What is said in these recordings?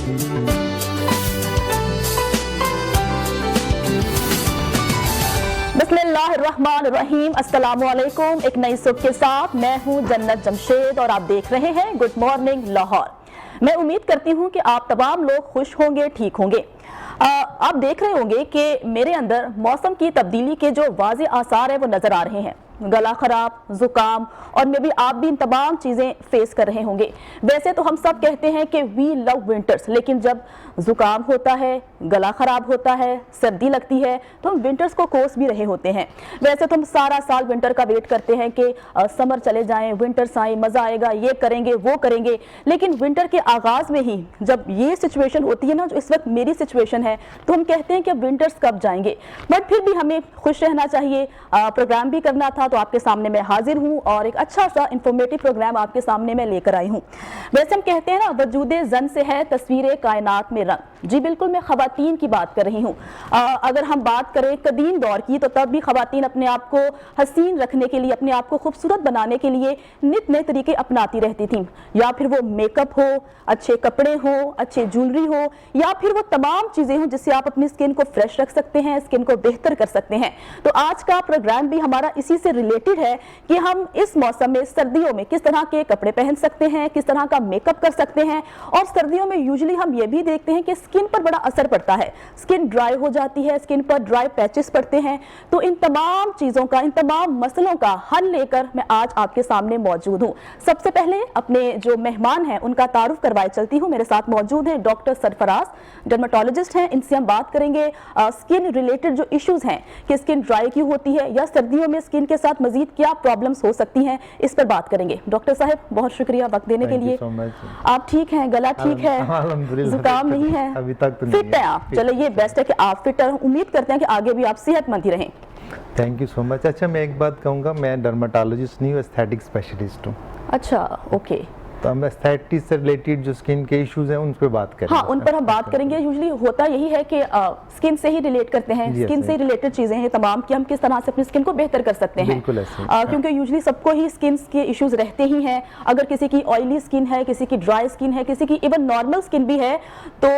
बिस्मिल्लाहिर्रहमानिर्रहीम, अस्सलामुअलैकुम। एक नई सुबह के साथ मैं हूं जन्नत जमशेद और आप देख रहे हैं गुड मॉर्निंग लाहौर। मैं उम्मीद करती हूं कि आप तमाम लोग खुश होंगे, ठीक होंगे। आप देख रहे होंगे कि मेरे अंदर मौसम की तब्दीली के जो वाज़े आसार हैं वो नज़र आ रहे हैं। गला खराब, जुकाम और मे बी आप भी इन तमाम चीज़ें फेस कर रहे होंगे। वैसे तो हम सब कहते हैं कि वी लव विंटर्स, लेकिन जब जुकाम होता है, गला खराब होता है, सर्दी लगती है तो हम विंटर्स को कोस भी रहे होते हैं। वैसे तो हम सारा साल विंटर का वेट करते हैं कि समर चले जाएं, विंटर्स आए, मज़ा आएगा, ये करेंगे वो करेंगे। लेकिन विंटर के आगाज़ में ही जब ये सिचुएशन होती है ना, जो इस वक्त मेरी सिचुएशन है, तो हम कहते हैं कि अब विंटर्स कब जाएंगे। बट फिर भी हमें खुश रहना चाहिए। प्रोग्राम भी करना था तो आपके सामने मैं हाजिर हूं और एक अच्छा सा इंफॉर्मेटिव प्रोग्राम आपके सामने मैं लेकर आई हूं। वैसे हम कहते हैं ना, वजूदे जन से है तस्वीरें कायनात में रंग। जी बिल्कुल, मैं खवातीन की बात कर रही हूं। अगर हम बात करें कदीम दौर की, तो तब भी खवातीन अपने आप को हसीन रखने के लिए, अपने आप को खूबसूरत बनाने के लिए नित नए तरीके अपनाती रहती थी। या फिर वो मेकअप हो, अच्छे कपड़े हो, अच्छे ज्वेलरी हो, या फिर वो तमाम चीजें हों जिससे आप अपनी स्किन को फ्रेश रख सकते हैं, स्किन को बेहतर कर सकते हैं। तो आज का प्रोग्राम भी हमारा इसी से रिलेटेड है कि हम इस मौसम में, सर्दियों में किस तरह के कपड़े पहन सकते हैं, किस तरह का मेकअप कर सकते हैं। और सर्दियों में यूजुअली हम ये भी देखते हैं कि स्किन पर बड़ा असर पड़ता है, स्किन ड्राई हो जाती है, स्किन पर ड्राई पैचेस पड़ते हैं। तो इन तमाम चीज़ों का, इन तमाम मसलों का हल लेकर मैं आज आपके सामने मौजूद हूँ। सबसे पहले अपने जो मेहमान हैं उनका तारुफ करवाए चलती हूँ। मेरे साथ मौजूद हैं डॉक्टर सरफराज, डर्मेटोलॉजिस्ट हैं। इनसे हम बात करेंगे स्किन रिलेटेड जो इश्यूज हैं कि स्किन ड्राई क्यों होती है या सर्दियों में स्किन के साथ मजीद क्या प्रॉब्लम्स हो सकती हैं, इस पर बात करेंगे। डॉक्टर साहब बहुत शुक्रिया वक्त देने के लिए। आप ठीक हैं? गला ठीक है? जुकाम नहीं है? अभी तक तो फिट है आप? चलो ये बेस्ट है कि आप फिट हैं। उम्मीद करते हैं कि आगे भी आप सेहतमंद ही रहें। Thank you so much. अच्छा, मैं एक बात कहूँगा, मैं डर्मेटोलॉजिस्ट नहीं हूँ, एस्थेटिक स्पेशलिस्ट हूँ। अच्छा, ओके। तो हम एस्थेटिक से रिलेटेड जो स्किन के इश्यूज हैं उन पर बात करेंगे। हाँ, उन पर हम बात करेंगे। यूजुअली होता यही है कि स्किन से ही रिलेट करते हैं, स्किन से रिलेटेड चीजें हैं तमाम कि हम किस तरह से अपनी स्किन को बेहतर कर सकते हैं। बिल्कुल ऐसे। क्योंकि यूजुअली सबको ही स्किन के इश्यूज रहते ही हैं। अगर किसी की ऑयली स्किन है, किसी की ड्राई स्किन है, किसी की इवन नॉर्मल स्किन भी है, तो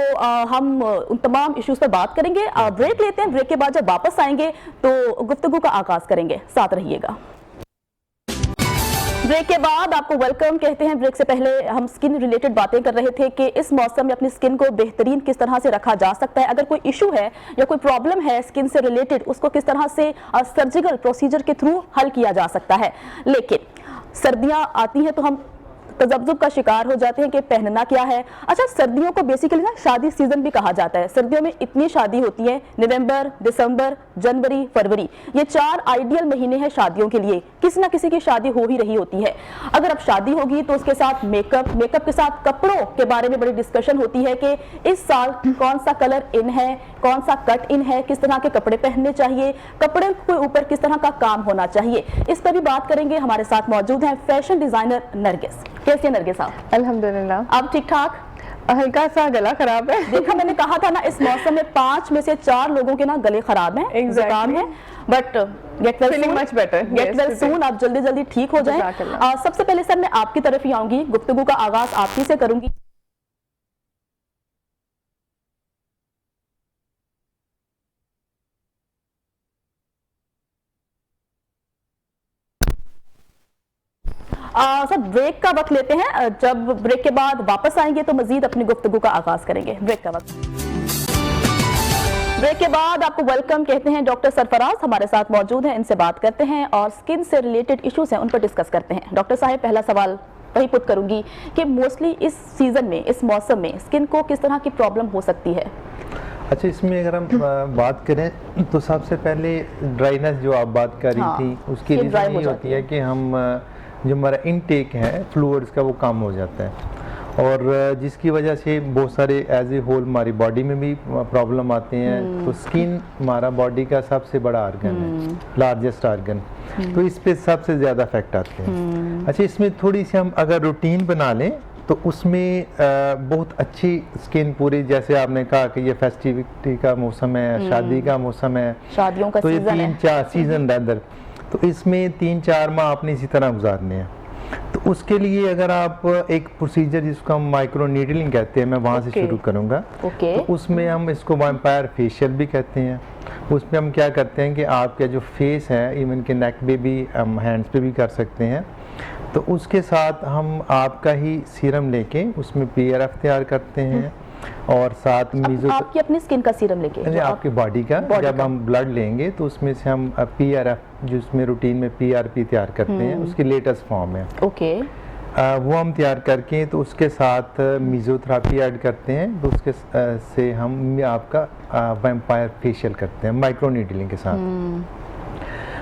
हम उन तमाम इश्यूज पर बात करेंगे। ब्रेक लेते हैं, ब्रेक के बाद जब वापस आएंगे तो गुफ्तगू का आगाज करेंगे। साथ रहिएगा। ब्रेक के बाद आपको वेलकम कहते हैं। ब्रेक से पहले हम स्किन रिलेटेड बातें कर रहे थे कि इस मौसम में अपनी स्किन को बेहतरीन किस तरह से रखा जा सकता है। अगर कोई इशू है या कोई प्रॉब्लम है स्किन से रिलेटेड, उसको किस तरह से सर्जिकल प्रोसीजर के थ्रू हल किया जा सकता है। लेकिन सर्दियां आती हैं तो हम तजब्जुब का शिकार हो जाते हैं कि पहनना क्या है। अच्छा, सर्दियों को बेसिकली ना शादी सीजन भी कहा जाता है। सर्दियों में इतनी शादी होती है, नवंबर, दिसंबर, जनवरी, फरवरी, ये 4 आइडियल महीने हैं शादियों के लिए। किसी ना किसी की शादी हो ही रही होती है। अगर अब शादी होगी तो उसके साथ मेकअप के साथ कपड़ों के बारे में बड़ी डिस्कशन होती है कि इस साल कौन सा कलर इन है, कौन सा कट इन है, किस तरह के कपड़े पहनने चाहिए, कपड़े के ऊपर किस तरह का काम होना चाहिए। इस पर भी बात करेंगे। हमारे साथ मौजूद हैं फैशन डिजाइनर नरगिस। कैसे नरगिस साहब? अल्हम्दुलिल्लाह। आप ठीक ठाक? हल्का सा गला खराब है। देखा, मैंने कहा था ना, इस मौसम में 5 में से 4 लोगों के ना गले खराब हैं, जुकाम है। But get well soon, much better. Get well soon. आप जल्दी जल्दी ठीक हो जाएं। सबसे पहले सर मैं आपकी तरफ ही आऊंगी, गुफ्तगू का आगाज आप ही से करूंगी। सर ब्रेक का वक्त लेते हैं। जब ब्रेक के बाद वापस आएंगे तो मजीद अपनी गुफ्तगू का आगाज करेंगे। ब्रेक का वक्त। ब्रेक के बाद आपको वेलकम कहते हैं। डॉक्टर सरफराज हमारे साथ मौजूद हैं, इनसे बात करते हैं और स्किन से रिलेटेड इश्यूज हैं उन पर डिस्कस करते हैं। डॉक्टर साहब, पहला सवाल वही पुट करूंगी कि मोस्टली इस सीजन में, इस मौसम में स्किन को किस तरह की प्रॉब्लम हो सकती है? अच्छा, इसमें अगर हम बात करें तो सबसे पहले ड्राइनेस जो आप बात कर रही थी, उसकी रीज़न ये होती है कि हम जो हमारा इनटेक है फ्लूइड्स का वो कम हो जाता है और जिसकी वजह से बहुत सारे एज ए होल हमारी बॉडी में भी प्रॉब्लम आते हैं। तो स्किन हमारा बॉडी का सबसे बड़ा आर्गन है, लार्जेस्ट आर्गन, तो इस पे सबसे ज़्यादा इफेक्ट आते हैं। अच्छा, इसमें थोड़ी सी हम अगर रूटीन बना लें तो उसमें बहुत अच्छी स्किन पूरी, जैसे आपने कहा कि ये फेस्टिविटी का मौसम है, शादी का मौसम है, शादियों का तो ये सीजन 3-4 सीजन रैदर, तो इसमें 3-4 माह आपने इसी तरह गुजारने हैं। तो उसके लिए अगर आप एक प्रोसीजर जिसको हम माइक्रो नीडलिंग कहते हैं, मैं वहाँ से शुरू करूँगा। तो उसमें हम इसको वैम्पायर फेशियल भी कहते हैं। उसमें हम क्या करते हैं कि आपका जो फेस है, इवन के नेक पे भी, हम हैंड्स पे भी कर सकते हैं। तो उसके साथ हम आपका ही सीरम लेके उसमें PRF तैयार करते हैं और साथ मीजो आपकी अपनी स्किन का सीरम लेके आपकी बॉडी का जब हम ब्लड लेंगे तो उसमें से हम PRF, जिसमें रूटीन में PRP तैयार करते हैं, उसकी लेटेस्ट फॉर्म है। वो हम तैयार करके तो उसके साथ मीजोथेरेपी ऐड करते हैं। तो उसके से हम आपका वैम्पायर फेशियल करते हैं माइक्रो नीडलिंग के साथ।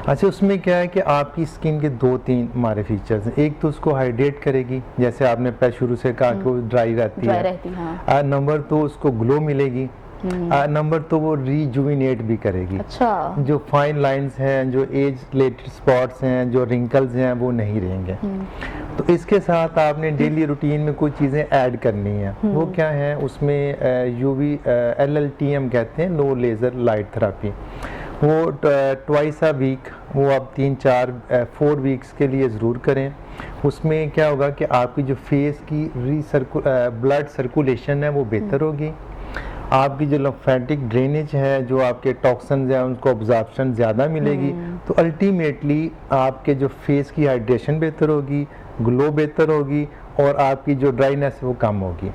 अच्छा, उसमें क्या है कि आपकी स्किन के 2-3 हमारे फीचर्स हैं। एक तो उसको हाइड्रेट करेगी, जैसे आपने पहले शुरू से कहा कि वो ड्राई रहती है। हाँ। नंबर तो उसको ग्लो मिलेगी। नंबर तो वो रिजुविनेट भी करेगी। अच्छा। जो फाइन लाइंस हैं, जो एज रिलेटेड स्पॉट्स हैं, जो रिंकल्स हैं, वो नहीं रहेंगे। तो इसके साथ आपने डेली रूटीन में कुछ चीज़ें ऐड करनी है। वो क्या है, उसमें UV LLTM कहते हैं, लो लेज़र लाइट थेरेपी। वो ट्वाइस अ वीक, वो आप 3-4-4 वीक्स के लिए ज़रूर करें। उसमें क्या होगा कि आपकी जो फेस की ब्लड सर्कुलेशन है वो बेहतर होगी। आपकी जो लिम्फेटिक ड्रेनेज है, जो आपके टॉक्सिन्स हैं, उनको ऑब्जॉर्प्शन ज़्यादा मिलेगी। तो अल्टीमेटली आपके जो फेस की हाइड्रेशन बेहतर होगी, ग्लो बेहतर होगी और आपकी जो ड्राइनेस है वो कम होगी।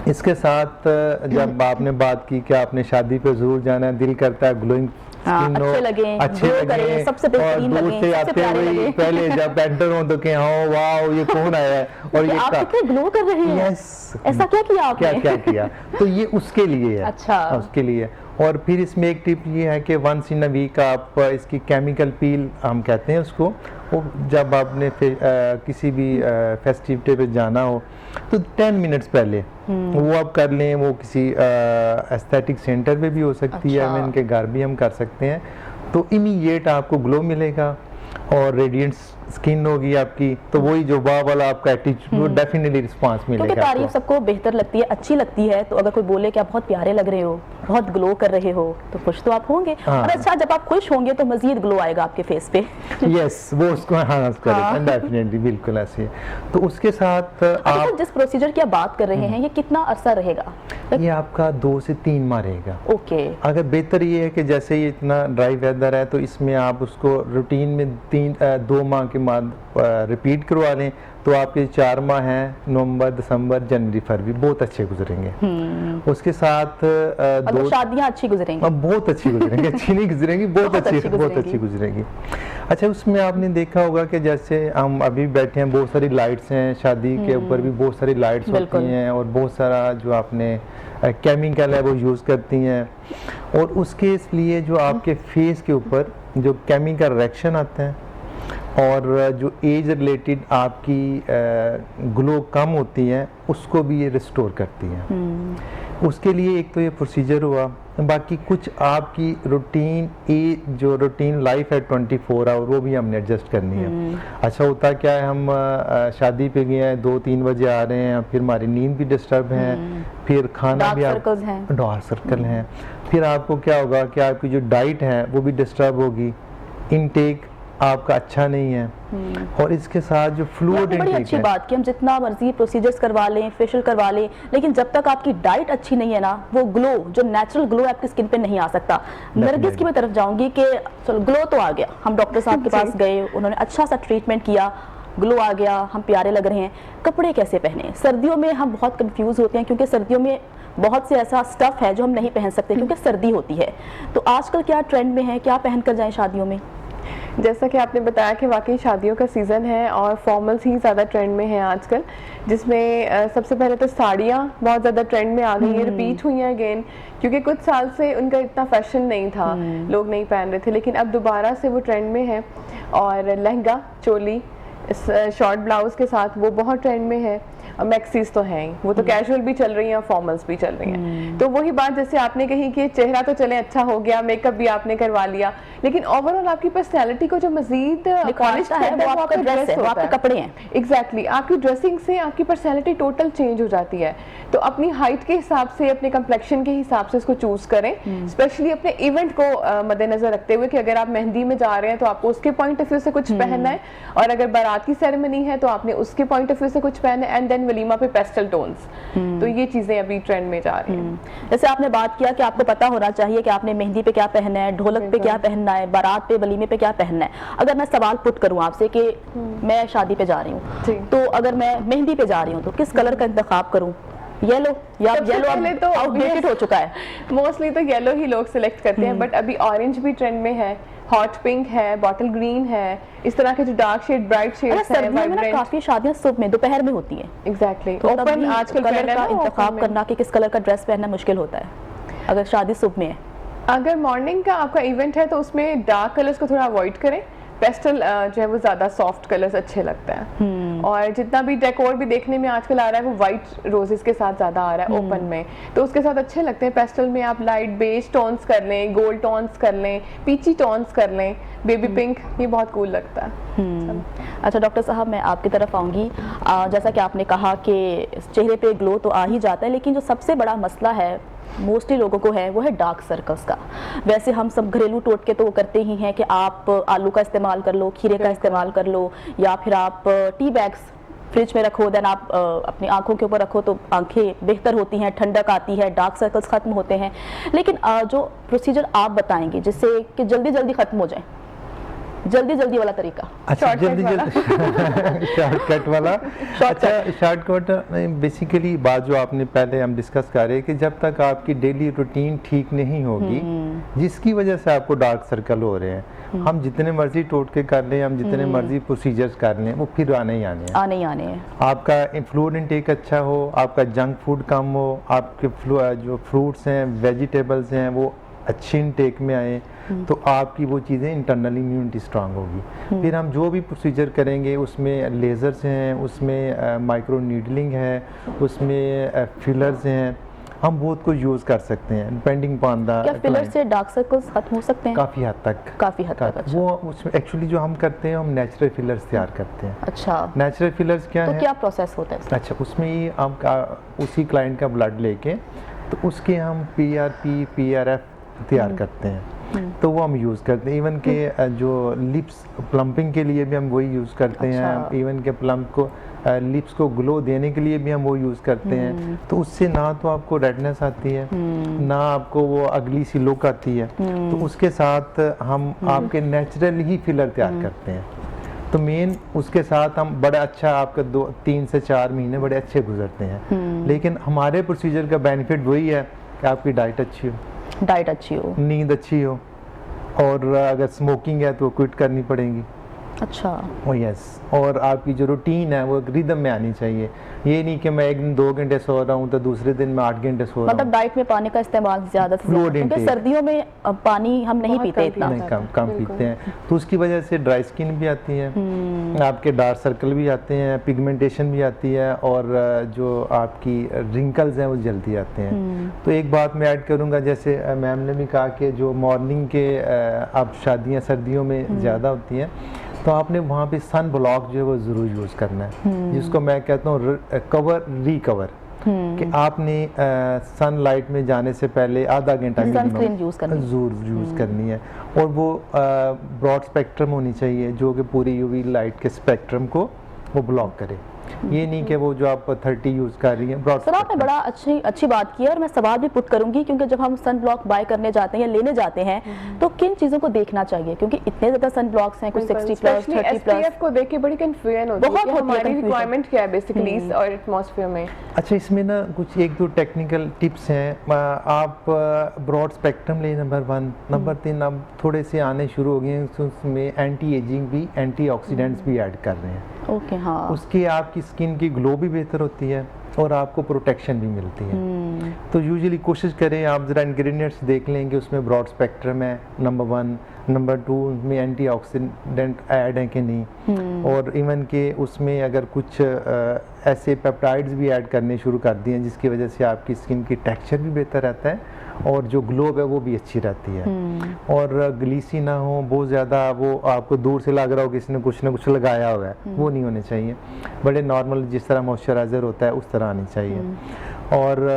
इसके साथ जब आपने बात की कि आपने शादी पे जरूर जाना है, दिल करता है ग्लोइंग अच्छे लगे, सबसे बेहतरीन लगे, सबसे प्यारे लगे। पहले जब एंटर हो तो कि हाँ वाओ ये कौन आया है और ये आप कितने ग्लो कर रहे हैं। ऐसा क्या किया आपने? क्या किया तो ये उसके लिए है। अच्छा। उसके लिए। और फिर इसमें एक टिप ये है कि वंस इन अ वीक आप इसकी केमिकल पील हम कहते हैं उसको, वो जब आपने किसी भी फेस्टिविटी पे जाना हो तो 10 मिनट्स पहले वो आप कर लें। वो किसी एस्थेटिक सेंटर पे भी हो सकती है, मैं इनके घर भी हम कर सकते हैं। तो इमीडिएट आपको ग्लो मिलेगा और रेडिएंट स्किन होगी आपकी। तो वही जो वाह वाला आपका एटीट्यूड, वो डेफिनेटली रिस्पांस मिलेगा। क्योंकि तारीफ सबको बेहतर लगती है, अच्छी लगती है। तो अगर कोई बोले कि आप बहुत प्यारे लग रहे हो, बहुत ग्लो कर रहे हो, तो खुश तो आप होंगे। और अच्छा, जब आप खुश होंगे तो मजीद ग्लो आएगा आपके फेस पे। यस, वो उसको एनहांस करेगा डेफिनेटली, बिल्कुल ऐसे है। तो उसके साथ आप जिस प्रोसीजर की आप बात कर रहे हैं, ये कितना अरसा रहेगा? ये आपका 2 से 3 माह रहेगा। ओके। अगर बेहतर ये है कि जैसे ये इतना ड्राई वेदर है तो इसमें आप उसको रूटीन में 2 माह के बाद रिपीट करवा लें तो आपके 4 माह हैं, नवंबर, दिसंबर, जनवरी, फरवरी बहुत अच्छे गुजरेंगे। उसके साथ शादियां अच्छी गुजरेंगी। बहुत अच्छी गुजरेंगी, अच्छी नहीं गुजरेंगी, बहुत अच्छी गुजरेगी। अच्छा, उसमें आपने देखा होगा कि जैसे हम अभी बैठे हैं, बहुत सारी लाइट्स हैं, शादी के ऊपर भी बहुत सारी लाइट्स होती हैं और बहुत सारा जो आपने केमिकल है वो यूज़ करती हैं। और उसके लिए जो आपके फेस के ऊपर जो केमिकल रिएक्शन आते हैं और जो एज रिलेटेड आपकी ग्लो कम होती है, उसको भी ये रिस्टोर करती हैं। उसके लिए एक तो ये प्रोसीजर हुआ, बाकी कुछ आपकी जो रूटीन लाइफ है 24 आवर, वो भी हमने एडजस्ट करनी है। अच्छा, होता क्या है, हम शादी पे गए हैं, 2-3 बजे आ रहे हैं, फिर हमारी नींद भी डिस्टर्ब है, फिर खाना भी डार्क सर्कल हैं, फिर आपको क्या होगा कि आपकी जो डाइट है वो भी डिस्टर्ब होगी, इनटेक आपका अच्छा नहीं है। और इसके साथ जो फ्लूइड बड़ी अच्छी बात कि हम जितना मर्जी प्रोसीजर्स करवा लें, फेशियल करवा लें, लेकिन जब तक आपकी डाइट अच्छी नहीं है ना, वो ग्लो, जो नेचुरल ग्लो आपकी स्किन पे नहीं आ सकता। नरगिस की मैं तरफ जाऊंगी कि चलो ग्लो तो आ गया, हम डॉक्टर साहब के पास गए, उन्होंने अच्छा सा ट्रीटमेंट किया, ग्लो आ गया, हम प्यारे लग रहे हैं। कपड़े कैसे पहने? सर्दियों में हम बहुत कंफ्यूज होते हैं क्योंकि सर्दियों में बहुत से ऐसा स्टफ है जो हम नहीं पहन सकते क्योंकि सर्दी होती है। तो आजकल क्या ट्रेंड में है, क्या पहन कर जाएं शादियों में? जैसा कि आपने बताया कि वाकई शादियों का सीज़न है और फॉर्मल्स ही ज़्यादा ट्रेंड में हैं आजकल, जिसमें सबसे पहले तो साड़ियाँ बहुत ज़्यादा ट्रेंड में आ गई हैं, रिपीट हुई हैं अगेन, क्योंकि कुछ साल से उनका इतना फैशन नहीं था, लोग नहीं पहन रहे थे, लेकिन अब दोबारा से वो ट्रेंड में है। और लहंगा चोली शॉर्ट ब्लाउज के साथ वो बहुत ट्रेंड में है। मैक्सीज तो हैं ही, वो तो कैजुअल भी चल रही हैं, फॉर्मल्स भी चल रही हैं। तो वही बात जैसे आपने कही कि चेहरा तो चले अच्छा हो गया, मेकअप भी आपने करवा लिया, लेकिन ओवरऑल आपकी पर्सनैलिटी को जो मजीद पॉलिश है वो आपका ड्रेस है, वो आपके कपड़े हैं। एग्जैक्टली, आपकी ड्रेसिंग से आपकी पर्सनैलिटी टोटल चेंज हो जाती है। तो अपनी हाइट के हिसाब से, अपने कंप्लेक्शन के हिसाब से इसको चूज करें, स्पेशली अपने इवेंट को मद्देनजर रखते हुए कि अगर आप मेहंदी में जा रहे हैं तो आपको उसके पॉइंट ऑफ व्यू से कुछ पहनना है, और अगर बारात की सेरेमनी है तो आपने उसके पॉइंट ऑफ व्यू से कुछ पहनना है, एंड देन वलीमा पे पेस्टल टोन्स। तो ये चीजें अभी ट्रेंड में जा रही हैं। जैसे आपने बात किया कि आपको पता होना चाहिए कि आपने मेहंदी पे क्या पहनना है, ढोलक पे क्या पहनना है, बारात पे, वलीमे पे क्या पहनना है। अगर मैं सवाल पुट करूं आपसे कि मैं शादी पे जा रही हूँ, तो अगर मैं मेहंदी पे जा रही हूँ तो किस कलर का इंतखाब करूं? येलो, या येलो अब आउटडेटेड हो चुका है। मोस्टली तो येलो ही लोग सिलेक्ट करते हैं, बट अभी ऑरेंज भी ट्रेंड में है, हॉट पिंक है, बॉटल ग्रीन है, इस तरह के जो डार्क शेड, ब्राइट शेड्स हैं, वाइब्रेंट। काफी शादियां सुबह में, दोपहर में होती हैं। एग्जैक्टली। तो ओपन आजकल कलर का इंतखाब करना कि किस कलर का ड्रेस पहनना मुश्किल होता है अगर शादी सुबह में है। अगर मॉर्निंग का आपका इवेंट है तो उसमें डार्क कलर्स को थोड़ा अवॉइड करें, पेस्टल जो है वो ज्यादा सॉफ्ट कलर्स अच्छे लगते हैं। और जितना भी डेकोर भी देखने में आजकल आ रहा है वो वाइट रोजेस के साथ ज्यादा आ रहा है ओपन में, तो उसके साथ अच्छे लगते हैं। पेस्टल में आप लाइट बेज टोन्स कर लें, गोल्ड टोन्स कर लें, पीची टोन्स कर लें, बेबी पिंक, ये बहुत कूल लगता है। अच्छा डॉक्टर साहब, मैं आपकी तरफ आऊंगी। जैसा कि आपने कहा कि चेहरे पे ग्लो तो आ ही जाता है, लेकिन जो सबसे बड़ा मसला है मोस्टली लोगों को है वो है डार्क सर्कल्स का। वैसे हम सब घरेलू टोटके तो वो करते ही हैं कि आप आलू का इस्तेमाल कर लो, खीरे का इस्तेमाल कर लो, या फिर आप टी बैग्स फ्रिज में रखो, देन आप अपनी आंखों के ऊपर रखो तो आंखें बेहतर होती हैं, ठंडक आती है, डार्क सर्कल्स खत्म होते हैं। लेकिन जो प्रोसीजर आप बताएंगे जिससे कि जल्दी जल्दी खत्म हो जाए, जल्दी जल्दी वाला तरीका। अच्छा, जल्दी जल्दी शॉर्टकट वाला। अच्छा, शॉर्टकट बेसिकली बात जो आपने पहले हम डिस्कस कर रहे हैं कि जब तक आपकी डेली रूटीन ठीक नहीं होगी, जिसकी वजह से आपको डार्क सर्कल हो रहे हैं, हम जितने मर्जी टोटके कर लें, हम जितने मर्जी प्रोसीजर्स कर लें, वो फिर आने ही आने हैं। आपका फ्लूइड इनटेक अच्छा हो, आपका जंक फूड कम हो, आपके जो फ्रूट्स हैं, वेजिटेबल्स हैं, वो अच्छी इनटेक में आए, तो आपकी वो चीज़ें इंटरनल इम्यूनिटी स्ट्रांग होगी। फिर हम जो भी प्रोसीजर करेंगे उसमें लेज़र्स हैं, उसमें माइक्रो नीडलिंग है, उसमें फिलर्स हैं, हम बहुत कुछ यूज़ कर सकते हैं डिपेंडिंग अपॉन द। क्या फिलर से डार्क सर्कल्स खत्म हो सकते हैं? काफ़ी हद तक। अच्छा। वो उसमें एक्चुअली जो हम करते हैं, हम नेचुरल फिलर्स तैयार करते हैं। अच्छा, नेचुरल फिलर्स क्या है? तो क्या प्रोसेस होता है? अच्छा, उसमें ही हम उसी क्लाइंट का ब्लड लेके तो उसके हम PRP PRF तैयार करते हैं, तो वो हम यूज़ करते हैं। इवन के जो लिप्स प्लम्पिंग के लिए भी हम वही यूज़ करते हैं। इवन के प्लम्प को लिप्स को ग्लो देने के लिए भी हम वो यूज़ करते हैं। तो उससे ना तो आपको रेडनेस आती है, ना आपको वो अगली सी लुक आती है। तो उसके साथ हम आपके नेचुरल ही फिलर तैयार करते हैं। तो मेन उसके साथ हम बड़ा अच्छा आपका 3 से 4 महीने बड़े अच्छे गुजरते हैं। लेकिन हमारे प्रोसीजर का बेनिफिट वही है कि आपकी डाइट अच्छी हो, नींद अच्छी हो, और अगर स्मोकिंग है तो क्विट करनी पड़ेगी। अच्छा। यस, और आपकी जो रूटीन है वो रिदम में आनी चाहिए। ये नहीं कि मैं एक दिन 2 घंटे सो रहा हूँ तो दूसरे दिन मैं 8 घंटे सो रहा हूँ। मतलब डाइट में पानी का इस्तेमाल ज्यादा से ज्यादा, क्योंकि सर्दियों में पानी हम नहीं पीते इतना, कम पीते हैं, तो उसकी वजह से ड्राई स्किन भी आती है, आपके डार्क सर्कल भी आते हैं, पिगमेंटेशन भी आती है, और जो आपकी रिंकल्स हैं वो जल्दी आते हैं। तो एक बात मैं ऐड करूँगा, जैसे मैम ने भी कहा कि जो मॉर्निंग के अब शादियाँ सर्दियों में ज़्यादा होती हैं, तो आपने वहाँ पे सन ब्लॉक जो है वो ज़रूर यूज़ करना है, जिसको मैं कहता हूँ कवर रिकवर, कि आपने सनलाइट में जाने से पहले आधा घंटा सनस्क्रीन ज़रूर यूज़ करनी है। और वो ब्रॉड स्पेक्ट्रम होनी चाहिए जो कि पूरी यूवी लाइट के स्पेक्ट्रम को वो ब्लॉक करे। ये नहीं कि वो जो आप 30 यूज कर रही हैं ब्रॉड। सर आपने बड़ा अच्छी बात की है, और मैं सवाल भी पुट करूंगी, क्योंकि जब हम सन ब्लॉक बाय करने जाते हैं या लेने जाते हैं तो किन चीजों को देखना चाहिए, क्योंकि इतने ज्यादा सन ब्लॉक्स हैं, कुछ 60 प्लस 30 प्लस, SPF को देख के बड़ी कंफ्यूजन होती है कि हमारी रिक्वायरमेंट क्या है बेसिकली और एटमॉस्फेयर में। अच्छा, इसमें ना कुछ 1-2 टेक्निकल टिप्स हैं। आप ब्रॉड स्पेक्ट्रम ले, नंबर 1। नंबर 3 अब थोड़े से आने शुरू हो गए हैं, उसमें एंटी एजिंग भी, एंटीऑक्सीडेंट्स भी ऐड कर रहे हैं। ओके, हाँ, उसकी आपकी स्किन की ग्लो भी बेहतर होती है और आपको प्रोटेक्शन भी मिलती है। तो यूजुअली कोशिश करें, आप ज़रा इंग्रेडिएंट्स देख लेंगे, उसमें ब्रॉड स्पेक्ट्रम है नंबर 1, नंबर 2 में एंटीऑक्सीडेंट ऐड है कि नहीं, और इवन के उसमें अगर कुछ ऐसे पेप्टाइड्स भी ऐड करने शुरू कर दिए हैं जिसकी वजह से आपकी स्किन की टेक्सचर भी बेहतर रहता है और जो ग्लो है वो भी अच्छी रहती है। और ग्लीसी ना हो बहुत ज़्यादा, वो आपको दूर से लग रहा हो किसी ने कुछ ना कुछ लगाया हुआ है, वो नहीं होने चाहिए। बड़े नॉर्मल जिस तरह मॉइस्चराइज़र होता है उस तरह आनी चाहिए। और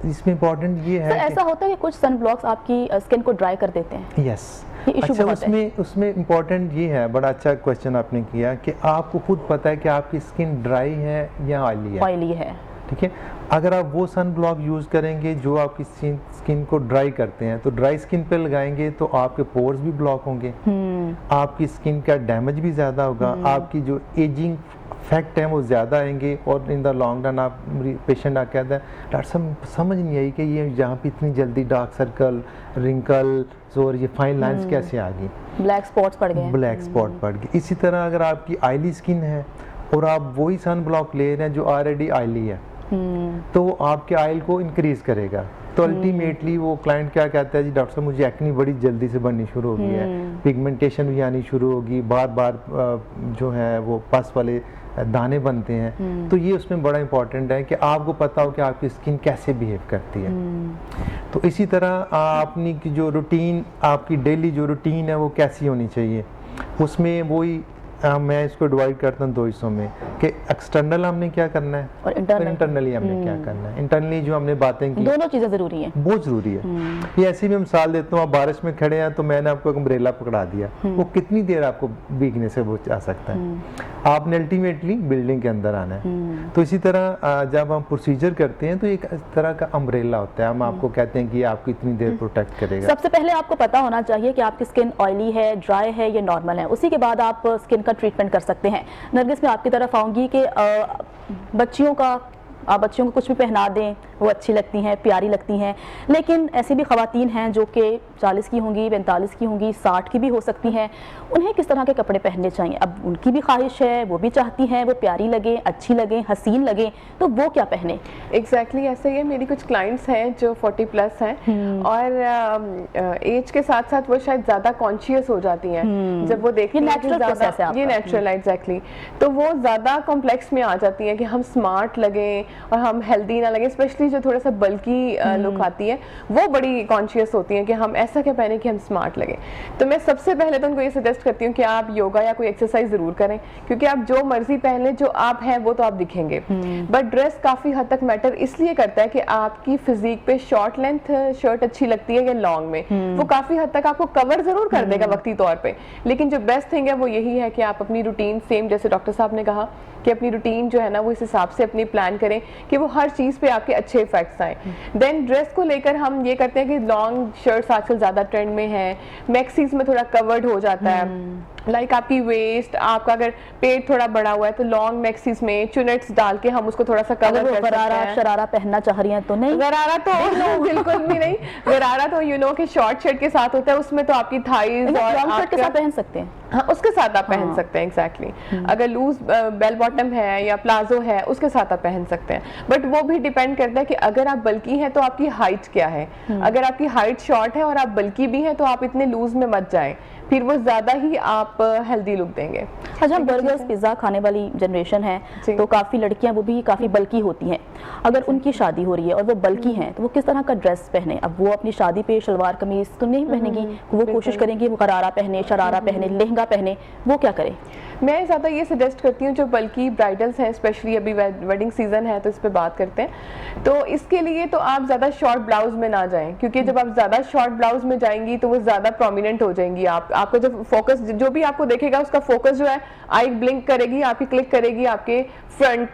इसमें इम्पोर्टेंट ये है ऐसा होता है कि कुछ सनब्लॉक्स आपकी स्किन को ड्राई कर देते हैं। यस, इशू अच्छा, बहुत है। उसमें इम्पोर्टेंट ये है, बड़ा अच्छा क्वेश्चन आपने किया कि आपको खुद पता है कि आपकी स्किन ड्राई है या ऑयली है। ऑयली है, ठीक है। अगर आप वो सन ब्लॉक यूज़ करेंगे जो आपकी स्किन को ड्राई करते हैं, तो ड्राई स्किन पे लगाएंगे तो आपके पोर्स भी ब्लॉक होंगे, आपकी स्किन का डैमेज भी ज़्यादा होगा, आपकी जो एजिंग फैक्ट है वो ज़्यादा आएंगे, और इन द लॉन्ग रन आप पेशेंट आके कहता है डॉक्टर साहब समझ नहीं आई कि ये यहाँ पे इतनी जल्दी डार्क सर्कल, रिंकल्स और ये फाइन लाइंस कैसे आ गई, ब्लैक स्पॉट्स पड़ गए। ब्लैक स्पॉट पड़ गए। इसी तरह अगर आपकी ऑयली स्किन है और आप वही सन ब्लॉक ले रहे हैं जो ऑलरेडी ऑयली है, तो वो आपके ऑयल को इंक्रीज करेगा। तो अल्टीमेटली वो क्लाइंट क्या कहता है, जी डॉक्टर साहब मुझे एक्ने बड़ी जल्दी से बननी शुरू हो गई है, पिगमेंटेशन भी आनी शुरू होगी, बार बार जो है वो पस वाले दाने बनते हैं। तो ये उसमें बड़ा इंपॉर्टेंट है कि आपको पता हो कि आपकी स्किन कैसे बिहेव करती है। तो इसी तरह अपनी की जो रूटीन, आपकी डेली जो रूटीन है वो कैसी होनी चाहिए, उसमें वही मैं इसको डिवाइड करता हूँ 2 हिस्सों में कि एक्सटर्नल हमने क्या करना है और इंटरनली हमने क्या करना है। इंटरनली जो हमने बातें की, दोनों चीज़ें ज़रूरी हैं, बहुत ज़रूरी है। ये ऐसी भी मिसाल देता हूँ, आप बारिश में खड़े हैं तो मैंने आपको एक अम्ब्रेला पकड़ा दिया, वो कितनी देर आपको भीगने से वो आ सकता है। आपने अल्टीमेटली बिल्डिंग के अंदर आना है। तो इसी तरह जब हम प्रोसीजर करते हैं तो एक तरह का अम्ब्रेला होता है, हम आपको कहते हैं कि आपको इतनी देर प्रोटेक्ट करेगा। सबसे पहले आपको पता होना चाहिए कि आपकी स्किन ऑयली है, ड्राई है या नॉर्मल है, उसी के बाद आप स्किन का ट्रीटमेंट कर सकते हैं। नरगिस, मैं आपकी तरफ आऊंगी कि बच्चियों को कुछ भी पहना दें वो अच्छी लगती हैं, प्यारी लगती हैं, लेकिन ऐसी भी ख़वातीन हैं जो कि 40 की होंगी, 45 की होंगी, 60 की भी हो सकती हैं। उन्हें किस तरह के कपड़े पहनने चाहिए? अब उनकी भी ख्वाहिश है, वो भी चाहती हैं वो प्यारी लगे, अच्छी लगे, हसीन लगे, तो वो क्या पहने? एग्जैक्टली ऐसा ही है। मेरी कुछ क्लाइंट्स हैं जो 40+ हैं और एज के साथ साथ वो शायद ज़्यादा कॉन्शियस हो जाती हैं जब वो देखती हैं कि ये नेचुरल है। एग्जैक्टली, तो वो ज़्यादा कॉम्प्लेक्स में आ जाती हैं कि हम स्मार्ट लगें और हम हेल्दी ना लगे। स्पेशली जो थोड़ा सा बल्की लुक आती है वो बड़ी कॉन्शियस होती हैं कि हम ऐसा क्या पहने कि हम स्मार्ट लगे। तो मैं सबसे पहले तो उनको ये सजेस्ट करती हूँ कि आप योगा या कोई एक्सरसाइज जरूर करें, क्योंकि आप जो मर्जी पहन लें, जो आप हैं वो तो आप दिखेंगे, बट ड्रेस काफी हद तक मैटर इसलिए करता है कि आपकी फिजिक पे शॉर्ट लेंथ शर्ट अच्छी लगती है या लॉन्ग में, वो काफी हद तक आपको कवर जरूर कर देगा वक्ती तौर पे। लेकिन जो बेस्ट थिंग है वो यही है कि आप अपनी रूटीन सेम, जैसे डॉक्टर साहब ने कहा कि अपनी रूटीन जो है ना वो इस हिसाब से अपनी प्लान करें कि वो हर चीज पे आपके अच्छे इफेक्ट्स आए। देन ड्रेस को लेकर हम ये करते हैं कि लॉन्ग शर्ट्स आजकल ज्यादा ट्रेंड में है, मैक्सीज में थोड़ा कवर्ड हो जाता है, लाइक आपकी वेस्ट, आपका अगर पेट थोड़ा बड़ा हुआ है तो लॉन्ग मैक्सीज में चुनेट्स डाल के हम उसको थोड़ा सा कवर कर सकते हैं। शरारा पहनना चाह रही हैं तो नहीं, गरारा तो बिल्कुल भी नहीं। गरारा तो यू नो कि शॉर्ट शर्ट के साथ होता है, उसमें तो आपकी थाइज और लॉन्ग शर्ट के साथ पहन सकते हैं। हाँ, उसके साथ आप पहन सकते हैं। एग्जैक्टली, अगर लूज बेल बॉटम है या प्लाजो है उसके साथ आप पहन सकते हैं, बट वो भी डिपेंड करता है कि अगर आप बल्की हैं तो आपकी हाइट क्या है। अगर आपकी हाइट शॉर्ट है और आप बल्की भी हैं तो आप इतने लूज में मत जाएं, फिर वो ज्यादा ही आप हेल्दी लुक देंगे। अच्छा, बर्गर्स पिज्जा खाने वाली जनरेशन है तो काफी लड़कियां वो भी काफी बल्की होती हैं। अगर उनकी शादी हो रही है और वो बल्की हैं तो वो किस तरह का ड्रेस पहने? अब वो अपनी शादी पे शलवार कमीज तो नहीं पहनेगी, वो कोशिश करेंगी वो गरारा पहने, शरारा पहने, लहंगा पहने, वो क्या करे? मैं ज़्यादा ये सजेस्ट करती हूँ जो बल्कि ब्राइडल्स हैं, स्पेशली अभी वेडिंग सीजन है तो इस पे बात करते हैं, तो इसके लिए तो आप ज़्यादा शॉर्ट ब्लाउज में ना जाएं, क्योंकि जब आप ज़्यादा शॉर्ट ब्लाउज में जाएंगी तो वो ज़्यादा प्रोमिनेंट हो जाएंगी। आपका जो फोकस, जो भी आपको देखेगा उसका फोकस जो है आई ब्लिंक करेगी, आपकी क्लिक करेगी आपके फ्रंट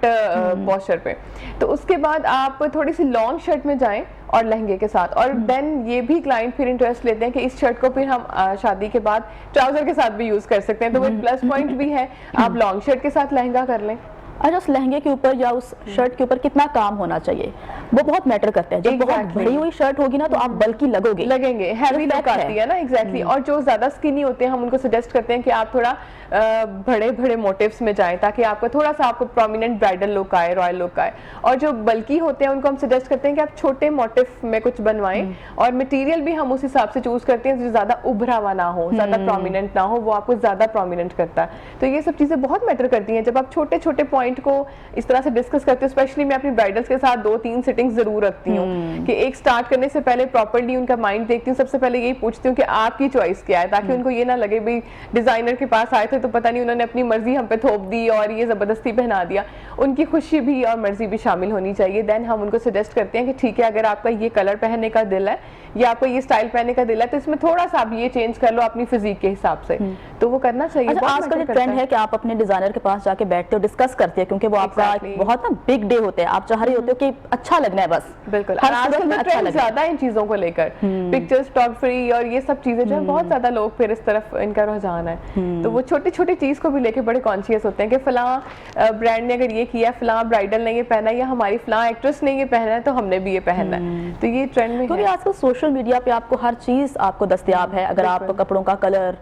पोस्चर पे। तो उसके बाद आप थोड़ी सी लॉन्ग शर्ट में जाएं और लहंगे के साथ, और देन ये भी क्लाइंट फिर इंटरेस्ट लेते हैं कि इस शर्ट को फिर हम शादी के बाद ट्राउजर के साथ भी यूज कर सकते हैं, तो वो प्लस पॉइंट भी है। आप लॉन्ग शर्ट के साथ लहंगा कर लें, अच्छा, उस लहंगे के ऊपर या उस शर्ट के ऊपर कितना काम होना चाहिए, वो बहुत मैटर करता है। जब बहुत बड़ी हुई शर्ट होगी ना तो आप बल्कि लगेंगे, हैवी लुक आती है ना। एग्जैक्टली। और जो ज्यादा स्किनी होते हैं हम उनको सजेस्ट करते हैं कि आप थोड़ा बड़े बड़े मोटिव्स में जाएं, ताकि आपको थोड़ा सा आपको प्रोमिनेंट ब्राइडल लुक आए, रॉयल लुक आए। और जो बल्कि होते हैं उनको हम सजेस्ट करते हैं कि आप छोटे मोटिव में कुछ बनवाएं, और मटेरियल भी हम उस हिसाब से चूज करते हैं जो ज्यादा उभरा हुआ ना हो, ज्यादा प्रोमिनेंट ना हो, वो आपको ज्यादा प्रोमिनेंट करता है। तो ये सब चीजें बहुत मैटर करती हैं जब आप छोटे छोटे पॉइंट को इस तरह से डिस्कस करते हो। स्पेशली मैं अपनी ब्राइडल्स के साथ 2-3 सिटिंग्स जरूर रखती हूँ कि एक स्टार्ट करने से पहले प्रॉपर्ली उनका माइंड देखती हूँ। सबसे पहले यही पूछती हूँ कि आपकी चॉइस क्या है, ताकि उनको ये ना लगे भाई डिजाइनर के पास आए थे तो पता नहीं उन्होंने अपनी मर्जी हम पे थोप दी और ये जबरदस्ती पहना दिया। उनकी खुशी भी और मर्जी भी शामिल होनी चाहिए। देन हम उनको सजेस्ट करते हैं कि ठीक है, अगर आपका ये कलर पहनने का दिल है या आपको ये स्टाइल पहनने का दिल है तो इसमें थोड़ा सा आप ये चेंज कर लो अपनी फिजिक के हिसाब से, तो वो करना चाहिए। अच्छा, आजकल ट्रेंड है कि आप अपने डिजाइनर के पास जाके बैठते हो, डिस्कस करते हैं, क्योंकि वो आपका बहुत ना बिग डे होते हैं, आप चाह रहे होते हो कि अच्छा लगना है बस। बिल्कुल। आजकल में ट्रेंड ज्यादा इन चीजों को लेकर, पिक्चर्स, फोटोग्राफी और ये सब चीजें जो है बहुत ज्यादा लोग फिर इस तरफ इनका रुझान है। तो वो छोटी छोटी चीज को भी लेके बड़े कॉन्शियस होते हैं कि फलां ब्रांड ने अगर ये किया, फलां ब्राइडल ने ये पहना, या हमारी फलां एक्ट्रेस ने ये पहना है तो हमने भी ये पहनना है। तो ये ट्रेंड में क्योंकि आजकल सोशल मीडिया पे आपको हर चीज आपको दस्तयाब है। अगर आप कपड़ों का कलर,